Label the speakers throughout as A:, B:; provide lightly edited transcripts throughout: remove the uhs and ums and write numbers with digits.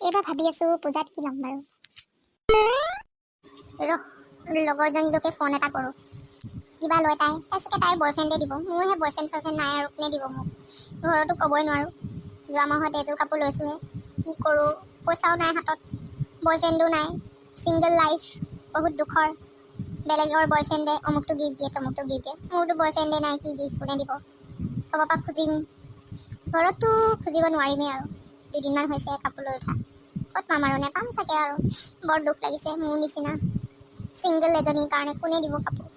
A: এইবাৰ ভাবি আছোঁ পূজাত কি ল'ম বাৰু। লগৰজনীলৈকে ফোন এটা কৰোঁ, কিবা লয় তাই চাগে তাইৰ বয়ফ্ৰেণ্ডে দিব। মোৰহে বয়ফ্ৰেণ্ড চয়ফ্ৰেণ্ড নাই আৰু কোনে দিব মোক। ঘৰতো ক'বই নোৱাৰোঁ। যোৱা মাহত এযোৰ কাপোৰ লৈছোঁহে, কি কৰোঁ, পইচাও নাই হাতত, বয়ফ্ৰেণ্ডো নাই, ছিংগল লাইফ বহুত দুখৰ। বেলেগৰ বয়ফ্ৰেণ্ডে অমুকটো গিফ্ট দিয়ে তমুকটো গিফ্ট দিয়ে, মোৰতো বয়ফ্ৰেণ্ডে নাই, কি গিফ্ট কোনে দিব। ক'ৰবাৰ পৰা খুজিম, ঘৰততো খুজিব নোৱাৰিমেই আৰু। 2 দিনমান হৈছে কাপোৰ লৈ উঠা, ক'ত পাম আৰু, নেপাম চাগে আৰু। বৰ দুখ লাগিছে, মোৰ নিচিনা ছিংগল এজনীৰ কাৰণে কোনে দিব কাপোৰ।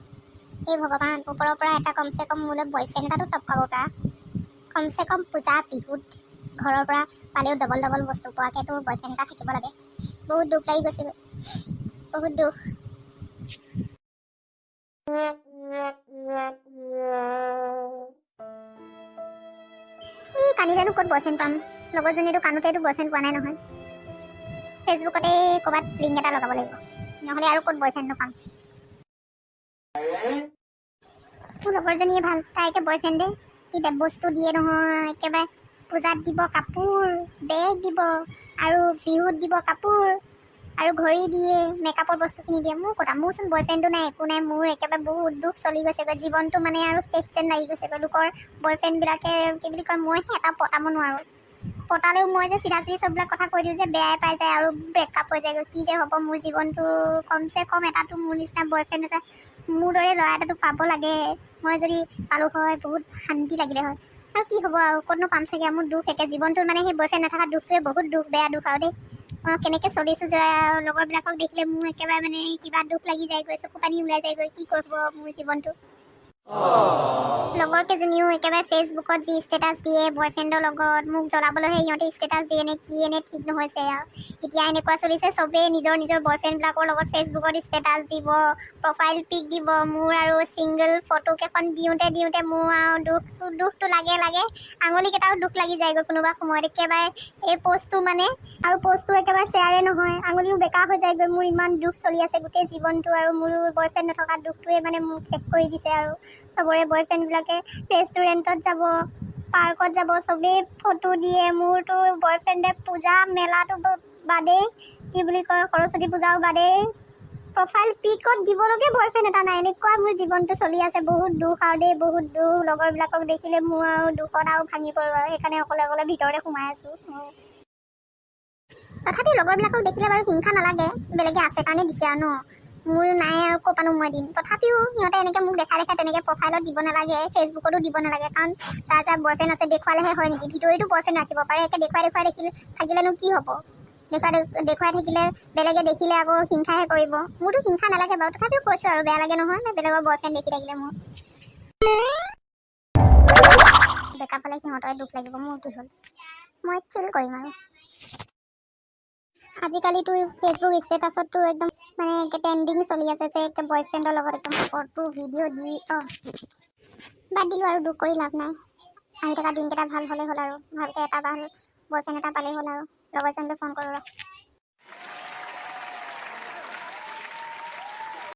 A: এই ভগৱান, ওপৰৰ পৰা এটা কমচে কম মোলৈ বয়ফ্ৰেণ্ড এটাতো টপকাব পৰা, কমচে কম পূজা বিহুত ঘৰৰ পৰা পালেও ডবল ডবল বস্তু পোৱাকৈ তোৰ বয়ফ্ৰেণ্ড এটা থাকিব লাগে। বহুত দুখ লাগি গৈছিল, বহুত দুখ। কান্দিলেনো ক'ত বয়ফ্ৰেণ্ড পাম, লগৰজনীতো কান্দোতেতো বয়ফ্ৰেণ্ড পোৱা নাই নহয়। ফেচবুকতে ক'ৰবাত লিংক এটা লগাব লাগিব, নহ'লে আৰু ক'ত বয়ফ্ৰেণ্ড পাম। মোৰ লগৰজনীয়ে ভাল, তাইকে বয়ফ্ৰেণ্ডে কি বস্তু দিয়ে নহয়, একেবাৰে পূজাত দিব কাপোৰ, বেগ দিব, আৰু বিহুত দিব কাপোৰ, আৰু ঘড়ী দিয়ে, মেকআপৰ বস্তুখিনি দিয়ে। মোৰ কথা, মোৰচোন বয়ফ্ৰেণ্ডো নাই, একো নাই। মোৰ একেবাৰে বহুত দুখ চলি গৈছেগৈ, জীৱনটো মানে আৰু শেষ যেন লাগি গৈছেগৈ। লোকৰ বয়ফ্ৰেণ্ডবিলাকে কি বুলি কয়, মইহে এটা পতাব নোৱাৰোঁ। পতালেও মই যে চিধা চিধি চববিলাক কথা কৈ দিওঁ যে বেয়াই পাই যায় আৰু ব্ৰেকআপ হৈ যায়গৈ। কি যে হ'ব মোৰ জীৱনটো। কমচে কম এটাতো মোৰ নিচিনা বয়ফ্ৰেণ্ড এটা, মোৰ দৰে ল'ৰা এটাতো পাব লাগে। মই যদি পালোঁ হয় বহুত শান্তি লাগিলে হয়। আৰু কি হ'ব আৰু, ক'তনো পাম চাগে। মোৰ দুখ একে জীৱনটোত, মানে সেই বয়ফ্ৰেণ্ড নথকা দুখটোৱে বহুত দুখ, বেয়া দুখ আৰু দেই। মই কেনেকৈ চলিছোঁ যে লগৰবিলাকক দেখিলে মোৰ একেবাৰে মানে কিবা দুখ লাগি যায়গৈ, চকু পানী ওলাই যায়গৈ। কি কৰিব মোৰ জীৱনটো। লগৰকেইজনীও একেবাৰে ফেচবুকত যি ষ্টেটাছ দিয়ে বয়ফ্ৰেণ্ডৰ লগত, মোক জ্বলাবলৈহে সিহঁতে ষ্টেটাছ দিয়ে নে কি এনে ঠিক নহৈছে আৰু। এতিয়া এনেকুৱা চলিছে, চবেই নিজৰ নিজৰ বয়ফ্ৰেণ্ডবিলাকৰ লগত ফেচবুকত ষ্টেটাছ দিব, প্ৰফাইল পিক দিব। মোৰ আৰু ছিংগল ফটোকেইখন দিওঁতে মোৰ আৰু দুখটো লাগে আঙুলিকেইটাও দুখ লাগি যায়গৈ কোনোবা সময়ত। একেবাৰে এই পষ্টটো মানে, আৰু পষ্টটো একেবাৰে শ্বেয়াৰে নহয়, আঙুলিও বেকা হৈ যায়গৈ। মোৰ ইমান দুখ চলি আছে গোটেই জীৱনটো, আৰু মোৰ বয়ফ্ৰেণ্ড নথকা দুখটোৱে মানে মোক শেষ কৰি দিছে আৰু। চবৰে বয়ফ্ৰেণ্ডবিলাকে ৰেষ্টুৰেণ্টত যাব, পাৰ্কত যাব, চবেই ফটো দিয়ে। মোৰতো বয়ফ্ৰেণ্ডে পূজা মেলাটো বাদেই, কি বুলি কয়, সৰস্বতী পূজাও বাদেই, প্ৰফাইল পিকত দিবলৈকে বয়ফ্ৰেণ্ড এটা নাই। এনেকুৱা মোৰ জীৱনটো চলি আছে, বহুত দুখ আৰু দেই, বহুত দুখ। লগৰবিলাকক দেখিলে মোৰ আৰু দুখত আৰু ভাঙি পৰোঁ আৰু, সেইকাৰণে অকলে ভিতৰতে সোমাই আছোঁ। তথাপি লগৰবিলাকক দেখিলে বাৰু হিংসা নালাগে, বেলেগে আছে কাৰণে দিছে আৰু ন, মোৰ নাই আৰু ক'ৰ পৰানো মই দিম। তথাপিও সিহঁতে এনেকৈ মোক দেখাই তেনেকৈ প্ৰফাইলত দিব নালাগে, ফেচবুকতো দিব নালাগে। কাৰণ যাৰ বয়ফ্ৰেণ্ড আছে দেখুৱালেহে হয় নেকি, ভিতৰতো বয়ফ্ৰেণ্ড ৰাখিব পাৰে। একে দেখুৱাই থাকিলেনো কি হ'ব। দেখুৱাই থাকিলে বেলেগে দেখিলে আকৌ হিংসাহে কৰিব। মোৰতো হিংসা নালাগে বাৰু, তথাপিও কৈছোঁ আৰু, বেয়া লাগে নহয় বেলেগৰ বয়ফ্ৰেণ্ড দেখি থাকিলে। মোৰ বেকা পালে সিহঁতৰে দুখ লাগিব, মোৰ কি হ'ল, মই চিল কৰিম আৰু। আজিকালিতো ফেচবুক ষ্টেটাছততো একদম মানে ট্ৰেণ্ডিং চলি আছে যে একে বয়ফ্ৰেণ্ডৰ লগত একদম ফটো ভিডিঅ' দি বাদ দিলোঁ আৰু, দুখ কৰি লাভ নাই। আহি থকা দিনকেইটা ভাল হ'লে হ'ল আৰু, ভালকৈ এটা ভাল বয়ফ্ৰেণ্ড এটা পালেই হ'ল আৰু। লগৰজনীলৈ ফোন কৰোঁ ৰ।